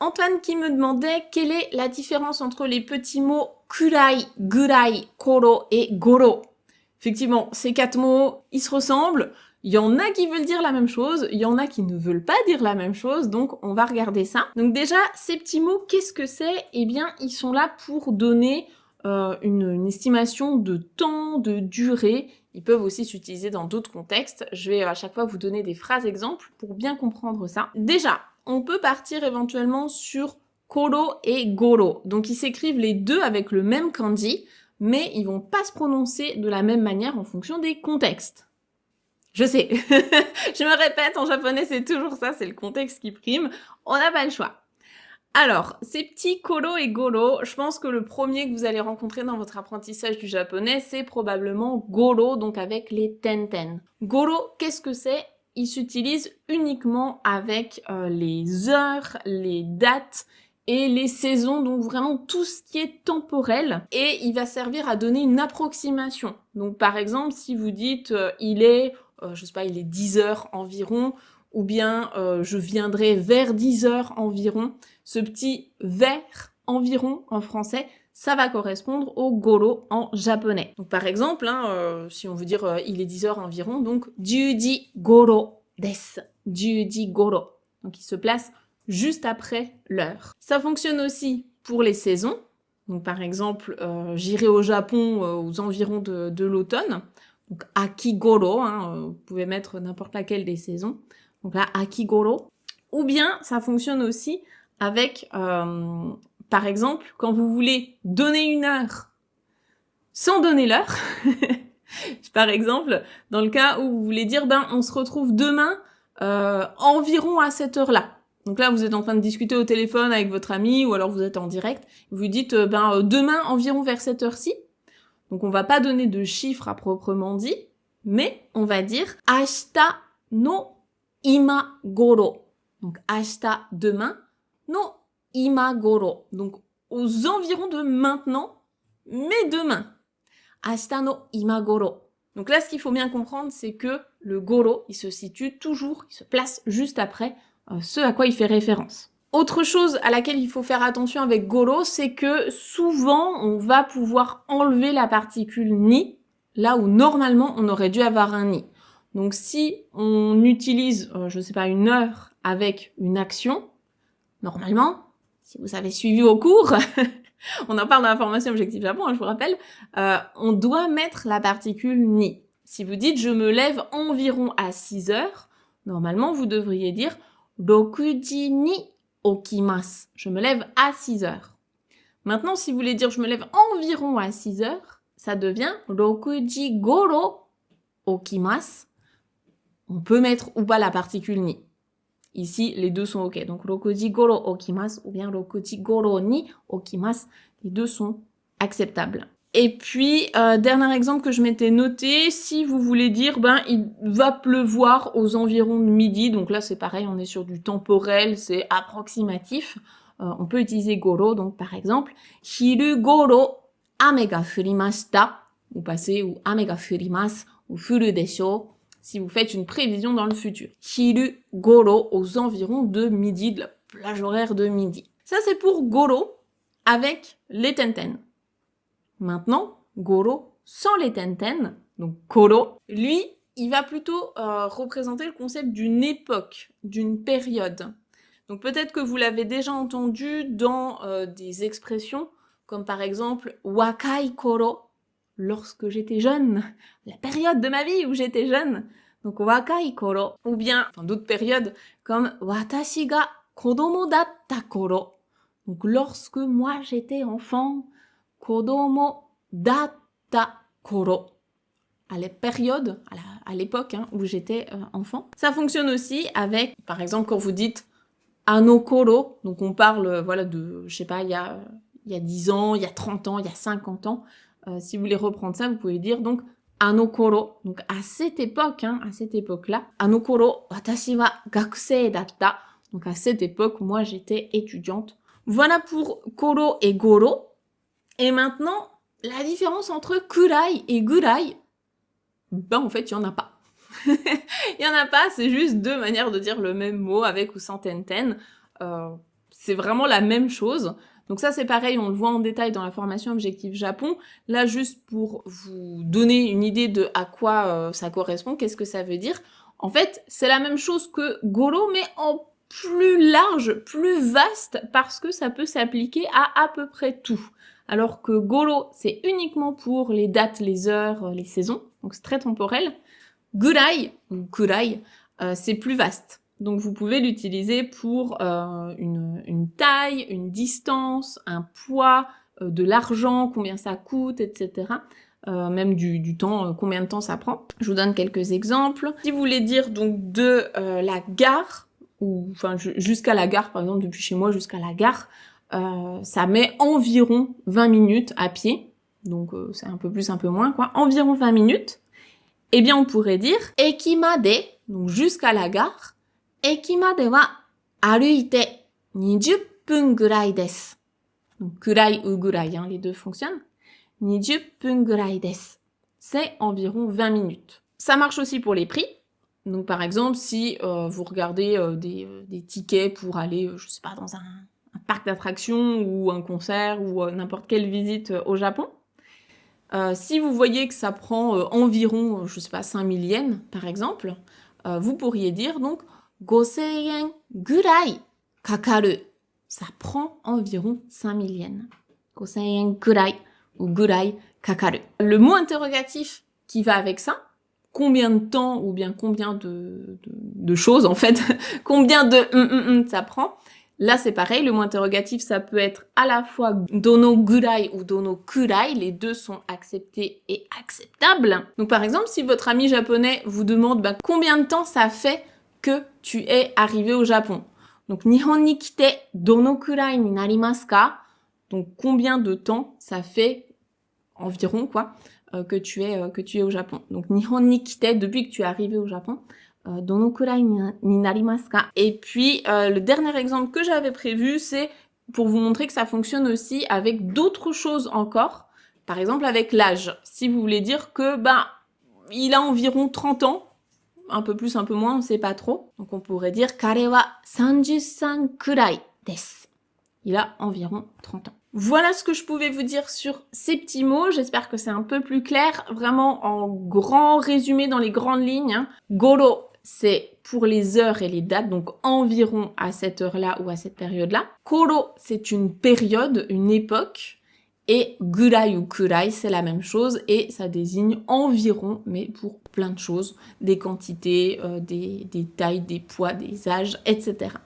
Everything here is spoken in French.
Antoine qui me demandait quelle est la différence entre les petits mots kurai, gurai, koro et goro. Effectivement, ces 4 mots, ils se ressemblent. Il y en a qui veulent dire la même chose, il y en a qui ne veulent pas dire la même chose, donc on va regarder ça. Donc déjà, ces petits mots, qu'est-ce que c'est? Eh bien, ils sont là pour donner une estimation de temps, de durée. Ils peuvent aussi s'utiliser dans d'autres contextes. Je vais à chaque fois vous donner des phrases exemples pour bien comprendre ça. Déjà, on peut partir éventuellement sur koro et goro. Donc ils s'écrivent les deux avec le même kanji, mais ils vont pas se prononcer de la même manière en fonction des contextes. Je sais, je me répète, en japonais c'est toujours ça, c'est le contexte qui prime, on n'a pas le choix. Alors, ces petits koro et goro, je pense que le premier que vous allez rencontrer dans votre apprentissage du japonais, c'est probablement goro, donc avec les tenten. Goro, qu'est-ce que c'est? Il s'utilise uniquement avec les heures, les dates et les saisons, donc vraiment tout ce qui est temporel, et il va servir à donner une approximation. Donc par exemple, si vous dites il est, je sais pas, il est 10 heures environ, ou bien je viendrai vers 10 heures environ, ce petit vers environ en français, ça va correspondre au goro en japonais. Donc par exemple, si on veut dire il est 10 heures environ, donc 10 goro desu, 10 goro. Donc il se place juste après l'heure. Ça fonctionne aussi pour les saisons. Donc par exemple, j'irai au Japon aux environs de l'automne. Donc akigoro, vous pouvez mettre n'importe laquelle des saisons. Donc là, akigoro. Ou bien ça fonctionne aussi avec, par exemple, quand vous voulez donner une heure sans donner l'heure. Par exemple, dans le cas où vous voulez dire, on se retrouve demain environ à cette heure-là. Donc là, vous êtes en train de discuter au téléphone avec votre ami, ou alors vous êtes en direct, vous dites, demain environ vers cette heure-ci. Donc on va pas donner de chiffres à proprement dit, mais on va dire ashita no imagoro. Donc ashita demain, no imagoro. Donc aux environs de maintenant, mais demain. Ashita no imagoro. Donc là, ce qu'il faut bien comprendre, c'est que le goro, il se situe toujours, il se place juste après ce à quoi il fait référence. Autre chose à laquelle il faut faire attention avec goro, c'est que souvent, on va pouvoir enlever la particule ni, là où normalement, on aurait dû avoir un ni. Donc si on utilise, je sais pas, une heure avec une action, normalement, si vous avez suivi au cours, on en parle dans la formation Objectif Japon, je vous rappelle, on doit mettre la particule ni. Si vous dites « je me lève environ à 6 heures », normalement, vous devriez dire « rokuji ni okimasu ». Je me lève à 6 heures. Maintenant, si vous voulez dire « je me lève environ à 6 heures », ça devient « rokuji goro okimasu ». On peut mettre ou pas la particule ni. Ici, les deux sont ok. Donc, rokuji goro okimasu ou bien rokuji goro ni okimasu. Les deux sont acceptables. Et puis, dernier exemple que je m'étais noté, si vous voulez dire, il va pleuvoir aux environs de midi. Donc là, c'est pareil, on est sur du temporel, c'est approximatif. On peut utiliser goro. Donc, par exemple, hiru goro ame ga furimashita. Vous passez ou ame ga furimasu ou furu desho. Si vous faites une prévision dans le futur. Hiru goro aux environs de midi, de la plage horaire de midi. Ça, c'est pour goro avec les tenten. Maintenant, goro sans les tenten, donc koro, lui, il va plutôt représenter le concept d'une époque, d'une période. Donc peut-être que vous l'avez déjà entendu dans des expressions, comme par exemple wakai koro, lorsque j'étais jeune, la période de ma vie où j'étais jeune. Donc wakai koro, ou bien d'autres périodes comme watashi ga kodomo datta koro. Donc lorsque moi j'étais enfant, kodomo datta koro. À la période, à l'époque où j'étais enfant. Ça fonctionne aussi avec, par exemple, quand vous dites ano koro, donc on parle de, je sais pas, il y a 10 ans, il y a 30 ans, il y a 50 ans. Si vous voulez reprendre ça, vous pouvez dire donc ano koro, donc à cette époque, à cette époque-là, ano koro, watashi wa gakusei datta, donc à cette époque, moi j'étais étudiante. Voilà pour koro et goro. Et maintenant, la différence entre kurai et gurai, en fait, il n'y en a pas. Il n'y en a pas, c'est juste deux manières de dire le même mot avec ou sans tenten. c'est vraiment la même chose. Donc ça, c'est pareil, on le voit en détail dans la formation Objectif Japon. Là, juste pour vous donner une idée de à quoi ça correspond, qu'est-ce que ça veut dire. En fait, c'est la même chose que goro, mais en plus large, plus vaste, parce que ça peut s'appliquer à peu près tout. Alors que goro, c'est uniquement pour les dates, les heures, les saisons, donc c'est très temporel. Gurai, ou kurai, c'est plus vaste. Donc vous pouvez l'utiliser pour une taille, une distance, un poids, de l'argent, combien ça coûte, etc. Même du temps, combien de temps ça prend. Je vous donne quelques exemples. Si vous voulez dire donc de la gare, ou enfin jusqu'à la gare, par exemple depuis chez moi jusqu'à la gare, ça met environ 20 minutes à pied. Donc c'est un peu plus, un peu moins, quoi. Environ 20 minutes. Eh bien on pourrait dire ekimade, donc jusqu'à la gare, ekimade wa aruite 20分ぐらいです。Donc, kurai ou gurai, hein, les deux fonctionnent. 20分ぐらいです。C'est environ 20 minutes. Ça marche aussi pour les prix. Donc, par exemple, si vous regardez des tickets pour aller, je sais pas, dans un parc d'attractions ou un concert ou n'importe quelle visite au Japon, si vous voyez que ça prend environ, je sais pas, 5000 yens, par exemple, vous pourriez dire donc 5000 yen gurai kakaru. Ça prend environ 5000 yens. 5000 yen gurai ou gurai kakaru. Le mot interrogatif qui va avec ça, combien de temps ou bien combien de choses en fait, combien de ça prend. Là, c'est pareil, le mot interrogatif, ça peut être à la fois dono gurai ou dono kurai, les deux sont acceptés et acceptables. Donc par exemple, si votre ami japonais vous demande combien de temps ça fait que tu es arrivé au Japon. Donc Nihon ni kite dono kurai ni narimasu ka? Donc combien de temps ça fait environ quoi que tu es au Japon. Donc Nihon ni kite, depuis que tu es arrivé au Japon. Dono kurai ni narimasu ka? Et puis, le dernier exemple que j'avais prévu, c'est pour vous montrer que ça fonctionne aussi avec d'autres choses encore. Par exemple, avec l'âge. Si vous voulez dire que, il a environ 30 ans, un peu plus, un peu moins, on ne sait pas trop. Donc, on pourrait dire, kare wa 33 kurai desu. Il a environ 30 ans. Voilà ce que je pouvais vous dire sur ces petits mots. J'espère que c'est un peu plus clair. Vraiment, en grand résumé dans les grandes lignes, hein. Goro, c'est pour les heures et les dates, donc environ à cette heure-là ou à cette période-là. Koro, c'est une période, une époque. Et gurai ou kurai, c'est la même chose et ça désigne environ, mais pour plein de choses, des quantités, des tailles, des poids, des âges, etc.